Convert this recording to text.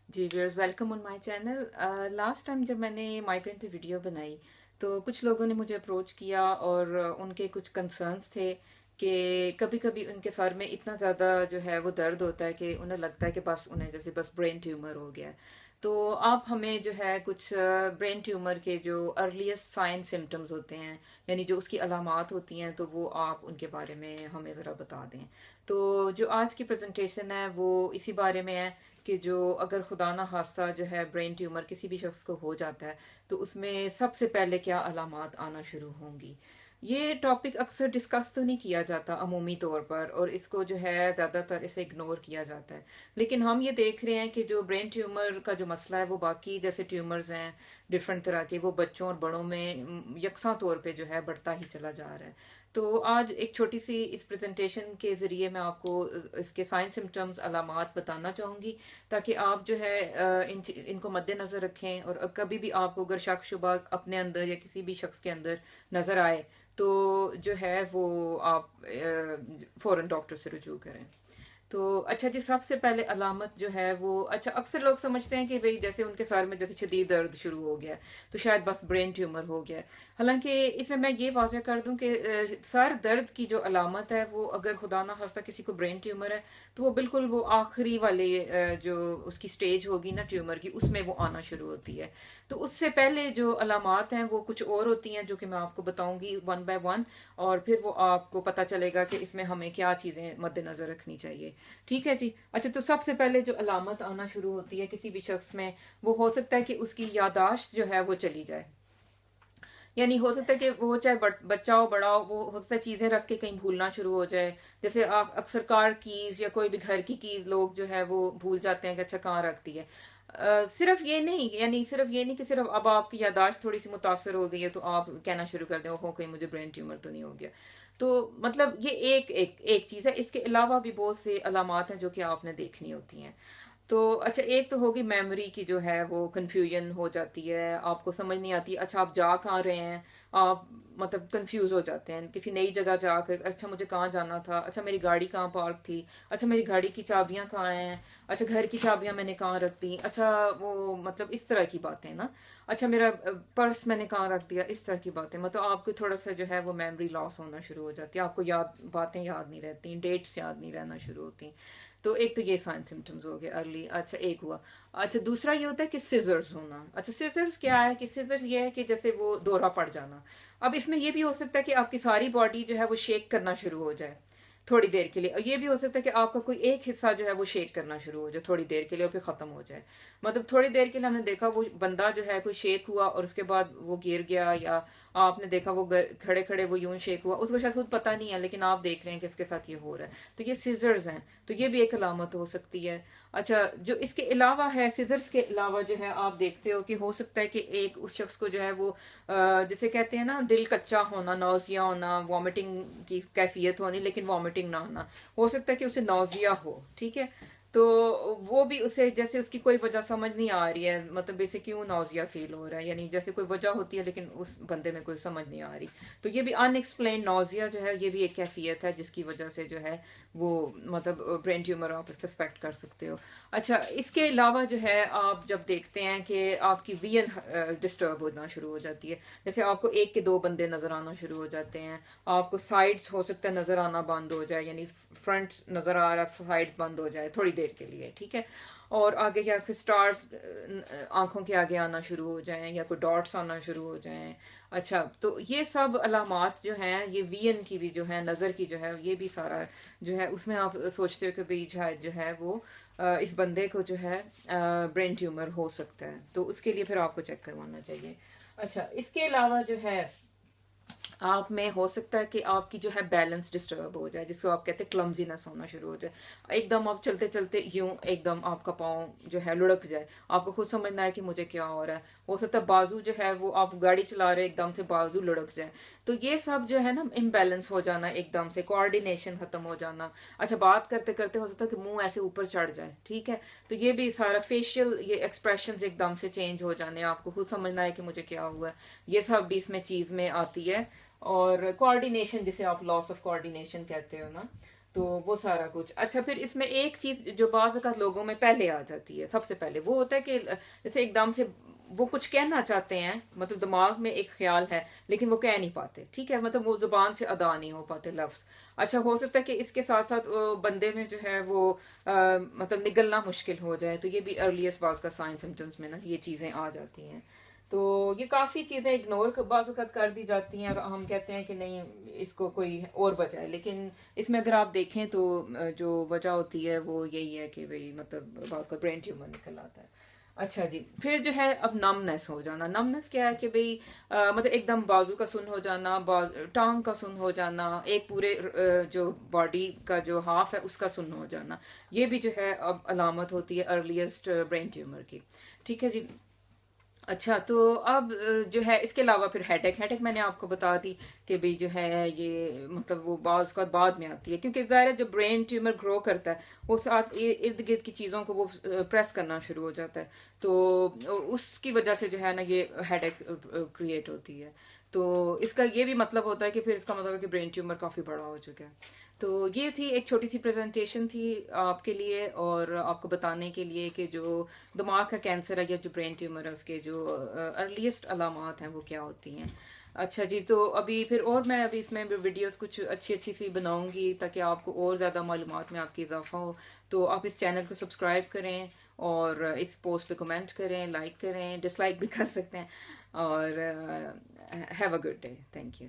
Ji viewers, welcome on my channel. Last time जब मैंने migraine पे वीडियो बनाई तो कुछ लोगों ने मुझे अप्रोच किया और उनके कुछ कंसर्न्स थे कि कभी कभी उनके सर में इतना ज़्यादा जो है वो दर्द होता है कि उन्हें लगता है कि बस उन्हें जैसे बस ब्रेन ट्यूमर हो गया है। तो आप हमें जो है कुछ ब्रेन ट्यूमर के जो अर्लीस्ट साइन सिम्टम्स होते हैं, यानी जो उसकी अलामात होती हैं, तो वो आप उनके बारे में हमें ज़रा बता दें। तो जो आज की प्रेजेंटेशन है वो इसी बारे में है कि जो अगर खुदा ना खास्ता जो है ब्रेन ट्यूमर किसी भी शख्स को हो जाता है तो उसमें सबसे पहले क्या अलामात आना शुरू होंगी। ये टॉपिक अक्सर डिस्कस तो नहीं किया जाता अमूमी तौर पर, और इसको जो है ज़्यादातर इसे इग्नोर किया जाता है। लेकिन हम ये देख रहे हैं कि जो ब्रेन ट्यूमर का जो मसला है वो बाकी जैसे ट्यूमर्स हैं डिफरेंट तरह के, वो बच्चों और बड़ों में यकसा तौर पे जो है बढ़ता ही चला जा रहा है। तो आज एक छोटी सी इस प्रेजेंटेशन के ज़रिए मैं आपको इसके साइन सिम्टम्स अलामात बताना चाहूँगी, ताकि आप जो है इनको मद्देनज़र रखें, और कभी भी आपको अगर शक शुबा अपने अंदर या किसी भी शख्स के अंदर नज़र आए तो जो है वो आप फ़ौरन डॉक्टर से रुजू करें। तो अच्छा जी, सबसे पहले अलामत जो है वो, अच्छा अक्सर लोग समझते हैं कि भाई जैसे उनके सर में जैसे शदीद दर्द शुरू हो गया तो शायद बस ब्रेन ट्यूमर हो गया। हालांकि इसमें मैं ये वाज़ह कर दूं कि सर दर्द की जो अलामत है वो अगर खुदा ना खास्ता किसी को ब्रेन ट्यूमर है तो वो बिल्कुल वो आखिरी वाले जो उसकी स्टेज होगी ना ट्यूमर की, उसमें वो आना शुरू होती है। तो उससे पहले जो अलामात हैं वो कुछ और होती हैं जो कि मैं आपको बताऊंगी वन बाय वन, और फिर वो आपको पता चलेगा कि इसमें हमें क्या चीज़ें मद्देनज़र रखनी चाहिए। ठीक है जी। अच्छा, तो सबसे पहले जो अलामत आना शुरू होती है किसी भी शख्स में, वो हो सकता है कि उसकी यादाश्त जो है वो चली जाए। यानी हो सकता है कि वो चाहे बच्चा हो बड़ा हो सकता है चीजें रख के कहीं भूलना शुरू हो जाए। जैसे अक्सर कार कीज या कोई भी घर की लोग जो है वो भूल जाते हैं कि अच्छा कहाँ रखती है। सिर्फ ये नहीं, यानी सिर्फ ये नहीं कि सिर्फ अब आपकी यादाश्त थोड़ी सी मुतासर हो गई है तो आप कहना शुरू कर दें ओहो कहीं मुझे ब्रेन ट्यूमर तो नहीं हो गया। तो मतलब ये एक चीज है। इसके अलावा भी बहुत से अलामात हैं जो कि आपने देखनी होती हैं। तो अच्छा, एक तो होगी मेमोरी की जो है वो कंफ्यूजन हो जाती है, आपको समझ नहीं आती अच्छा आप जा कहाँ रहे हैं। आप मतलब कंफ्यूज हो जाते हैं किसी नई जगह जाकर, अच्छा मुझे कहाँ जाना था, अच्छा मेरी गाड़ी कहाँ पार्क थी, अच्छा मेरी गाड़ी की चाबियां कहाँ हैं, अच्छा घर की चाबियां मैंने कहाँ रख दी, अच्छा वो मतलब इस तरह की बातें ना, अच्छा मेरा पर्स मैंने कहाँ रख दिया, इस तरह की बातें। मतलब आपको थोड़ा सा जो है वो मेमोरी लॉस होना शुरू हो जाती है, आपको बातें याद नहीं रहती, डेट्स याद नहीं रहना शुरू होती। तो एक तो ये साइन सिम्टम्स हो गए अर्ली। अच्छा एक हुआ। अच्छा दूसरा ये होता है कि सिजर्स होना। अच्छा सिजर्स क्या है कि सिजर्स ये है कि जैसे वो दौरा पड़ जाना। अब इसमें ये भी हो सकता है कि आपकी सारी बॉडी जो है वो शेक करना शुरू हो जाए थोड़ी देर के लिए, और ये भी हो सकता है कि आपका कोई एक हिस्सा जो है वो शेक करना शुरू हो जाए थोड़ी देर के लिए और फिर खत्म हो जाए। मतलब थोड़ी देर के लिए हमने देखा वो बंदा जो है कोई शेक हुआ और उसके बाद वो गिर गया, या आपने देखा वो खड़े खड़े वो यूं शेक हुआ, उसको शायद खुद पता नहीं है लेकिन आप देख रहे हैं कि इसके साथ ये हो रहा है। तो ये सीजर्स हैं, तो ये भी एक अलामत हो सकती है। अच्छा, जो इसके अलावा है, सीजर्स के अलावा जो है आप देखते हो कि हो सकता है कि एक उस शख्स को जो है वो जिसे कहते हैं ना दिल कच्चा होना, नौजिया होना, वॉमिटिंग की कैफियत होनी लेकिन वॉमिटिंग ना होना। हो सकता है कि उसे नौजिया हो, ठीक है। तो वो भी उसे जैसे उसकी कोई वजह समझ नहीं आ रही है, मतलब बेसिक क्यों नौजिया फील हो रहा है, यानी जैसे कोई वजह होती है लेकिन उस बंदे में कोई समझ नहीं आ रही। तो ये भी अनएक्सप्लेन नौजिया जो है ये भी एक कैफियत है जिसकी वजह से जो है वो मतलब ब्रेन ट्यूमर आप सस्पेक्ट कर सकते हो। अच्छा, इसके अलावा जो है आप जब देखते हैं कि आपकी विजन डिस्टर्ब होना शुरू हो जाती है, जैसे आपको एक के दो बंदे नजर आना शुरू हो जाते हैं, आपको साइड्स हो सकता है नजर आना बंद हो जाए, यानी फ्रंट नजर आ रहा है साइड्स बंद हो जाए थोड़ी देर के लिए, ठीक है। और आगे क्या फिर स्टार्स आंखों के आगे आना शुरू हो जाएं या कोई डॉट्स आना शुरू हो जाएं। अच्छा, तो ये सब अलामात जो हैं, ये विजन की भी जो है, नज़र की जो है, ये भी सारा जो है उसमें आप सोचते हो कि भाई शायद जो है वो इस बंदे को जो है ब्रेन ट्यूमर हो सकता है, तो उसके लिए फिर आपको चेक करवाना चाहिए। अच्छा, इसके अलावा जो है आप में हो सकता है कि आपकी जो है बैलेंस डिस्टर्ब हो जाए, जिसको आप कहते हैं क्लमजीनेस होना शुरू हो जाए। एकदम आप चलते चलते यूं एकदम आपका पाँव जो है लुढ़क जाए, आपको खुद समझना है कि मुझे क्या हो रहा है। हो सकता है बाजू जो है वो आप गाड़ी चला रहे एकदम से बाजू लुढ़क जाए। तो ये सब जो है ना इम्बैलेंस हो जाना, एकदम से कोऑर्डिनेशन खत्म हो जाना। अच्छा, बात करते करते हो सकता है कि मुंह ऐसे ऊपर चढ़ जाए, ठीक है। तो ये भी सारा फेशियल ये एक्सप्रेशन एकदम से चेंज हो जाने, आपको खुद समझना है कि मुझे क्या हुआ है। ये सब भी इसमें चीज में आती है। और कोऑर्डिनेशन, जिसे आप लॉस ऑफ कोऑर्डिनेशन कहते हो ना, तो वो सारा कुछ। अच्छा, फिर इसमें एक चीज जो बाज़ अवत लोगों में पहले आ जाती है, सबसे पहले वो होता है कि जैसे एकदम से वो कुछ कहना चाहते हैं, मतलब दिमाग में एक ख्याल है लेकिन वो कह नहीं पाते, ठीक है, मतलब वो जुबान से अदा नहीं हो पाते लफ्ज। अच्छा, हो सकता है कि इसके साथ साथ बंदे में जो है वो मतलब निगलना मुश्किल हो जाए, तो ये भी अर्लीस्ट बाज का साइन सिम्टम्स में ना ये चीजें आ जाती हैं। तो ये काफ़ी चीज़ें इग्नोर बाज़ वक़्त कर दी जाती हैं और हम कहते हैं कि नहीं, इसको कोई और वजह है, लेकिन इसमें अगर आप देखें तो जो वजह होती है वो यही है कि भाई मतलब बाज़ का ब्रेन ट्यूमर निकल आता है। अच्छा जी, फिर जो है अब नमनेस हो जाना। नमनेस क्या है कि भाई मतलब एकदम बाजू का सुन हो जाना, टांग का सुन हो जाना, एक पूरे जो बॉडी का जो हाफ है उसका सुन हो जाना, ये भी जो है अब अलामत होती है अर्लीस्ट ब्रेन ट्यूमर की। ठीक है जी। अच्छा, तो अब जो है इसके अलावा फिर हेडेक। हेडेक मैंने आपको बता दी कि भाई जो है ये मतलब वो बाज़ का बाद में आती है, क्योंकि ज़ाहिर है जब ब्रेन ट्यूमर ग्रो करता है वो साथ इर्द गिर्द की चीज़ों को वो प्रेस करना शुरू हो जाता है, तो उसकी वजह से जो है ना ये हेडेक क्रिएट होती है। तो इसका ये भी मतलब होता है कि फिर इसका मतलब है कि ब्रेन ट्यूमर काफ़ी बड़ा हो चुका है। तो ये थी एक छोटी सी प्रेजेंटेशन थी आपके लिए और आपको बताने के लिए कि जो दिमाग का कैंसर है या जो ब्रेन ट्यूमर है उसके जो अर्लीस्ट अलामात हैं वो क्या होती हैं। अच्छा जी, तो अभी फिर और मैं अभी इसमें वीडियोस कुछ अच्छी अच्छी सी बनाऊंगी ताकि आपको और ज़्यादा मालूमात में आपकी इजाफा हो। तो आप इस चैनल को सब्सक्राइब करें और इस पोस्ट पे कमेंट करें, लाइक करें, डिसलाइक भी कर सकते हैं। और have a good day. Thank you.